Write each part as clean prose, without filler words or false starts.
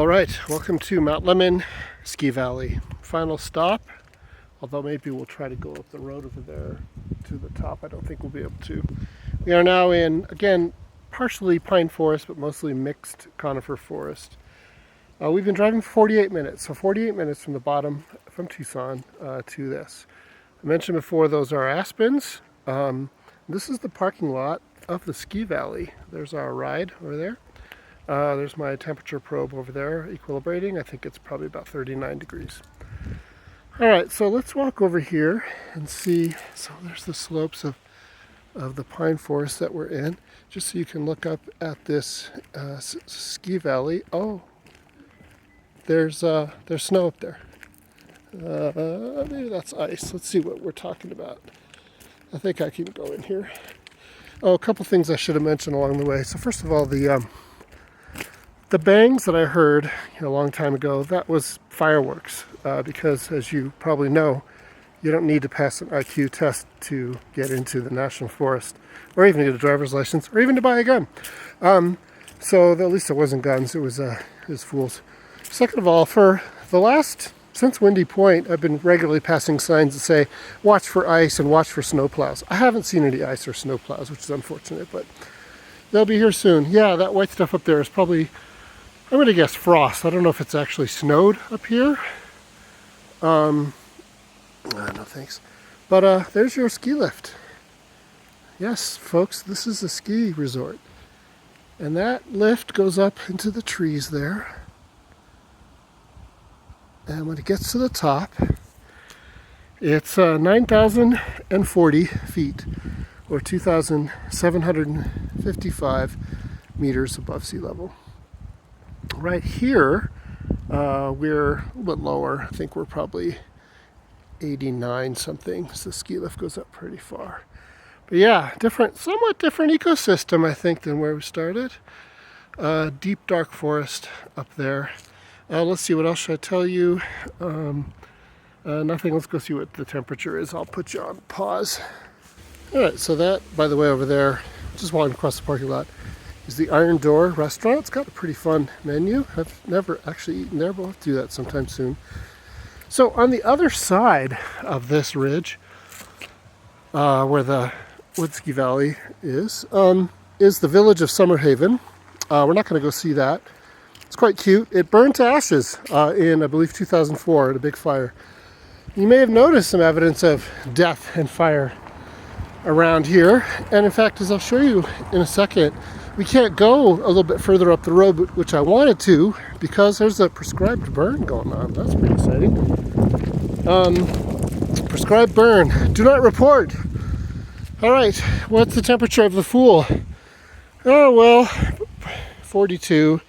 All right, welcome to Mount Lemmon Ski Valley. Final stop, although maybe we'll try to go up the road over there to the top. I don't think we'll be able to. We are now in, again, partially pine forest, but mostly mixed conifer forest. We've been driving for 48 minutes, so 48 minutes from the bottom, from Tucson to this. I mentioned before, those are aspens. This is the parking lot of the ski valley. There's our ride over there. There's my temperature probe over there, equilibrating. I think it's probably about 39 degrees. All right, so let's walk over here and see. So there's the slopes of the pine forest that we're in, just so you can look up at this ski valley. Oh, there's snow up there. Maybe that's ice. Let's see what we're talking about. I think I can go in here. Oh, a couple things I should have mentioned along the way. So first of all, the bangs that I heard a long time ago, that was fireworks, because as you probably know, you don't need to pass an IQ test to get into the National Forest, or even to get a driver's license, or even to buy a gun. So at least it wasn't guns, it was fools. Second of all, since Windy Point, I've been regularly passing signs that say, watch for ice and watch for snowplows. I haven't seen any ice or snowplows, which is unfortunate, but they'll be here soon. Yeah, that white stuff up there is probably, I'm going to guess frost. I don't know if it's actually snowed up here. No thanks. But there's your ski lift. Yes, folks, this is a ski resort. And that lift goes up into the trees there. And when it gets to the top, it's 9,040 feet, or 2,755 meters above sea level. Right here, we're a little bit lower. I think we're probably 89 something. So the ski lift goes up pretty far. But yeah, somewhat different ecosystem, I think, than where we started. Deep, dark forest up there. Let's see, what else should I tell you? Nothing. Let's go see what the temperature is. I'll put you on pause. All right, so that, by the way, over there, just walking across the parking lot, is the Iron Door restaurant. It's got a pretty fun menu. I've never actually eaten there, but we'll have to do that sometime soon. So on the other side of this ridge, where the Ski Valley is the village of Summerhaven. We're not going to go see that. It's quite cute. It burned to ashes in, I believe, 2004 at a big fire. You may have noticed some evidence of death and fire around here. And in fact, as I'll show you in a second, we can't go a little bit further up the road, which I wanted to, because there's a prescribed burn going on. That's pretty exciting. Prescribed burn. Do not report. All right, what's the temperature of the Fool? Oh, well, 42.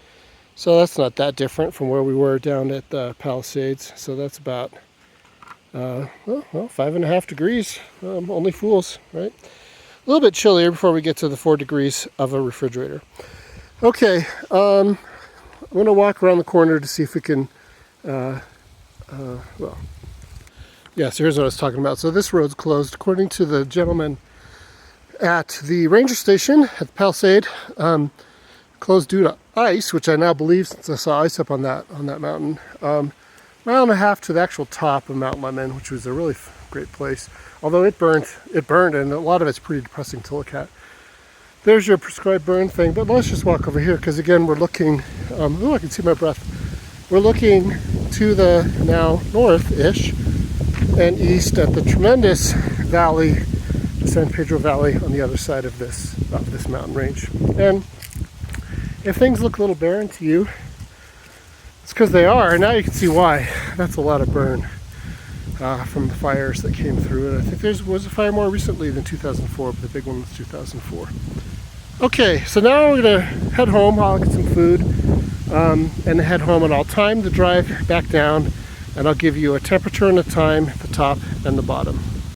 So that's not that different from where we were down at the Palisades. So that's about, 5.5 degrees. Only fools, right? A little bit chillier before we get to the 4 degrees of a refrigerator. Okay, I'm going to walk around the corner to see if we can, so here's what I was talking about. So this road's closed. According to the gentleman at the ranger station at the Palisade, closed due to ice, which I now believe, since I saw ice up on that mountain. Mile and a half to the actual top of Mount Lemmon, which was a really great place. Although it burned, and a lot of it's pretty depressing to look at. There's your prescribed burn thing, but let's just walk over here, because again, we're looking, I can see my breath. We're looking to the now north-ish and east at the tremendous valley, the San Pedro Valley, on the other side of this mountain range. And if things look a little barren to you, it's because they are, and now you can see why. That's a lot of burn from the fires that came through. And I think there was a fire more recently than 2004, but the big one was 2004. Okay, so now we're going to head home. I'll get some food and head home, and I'll time the drive back down, and I'll give you a temperature and a time at the top and the bottom.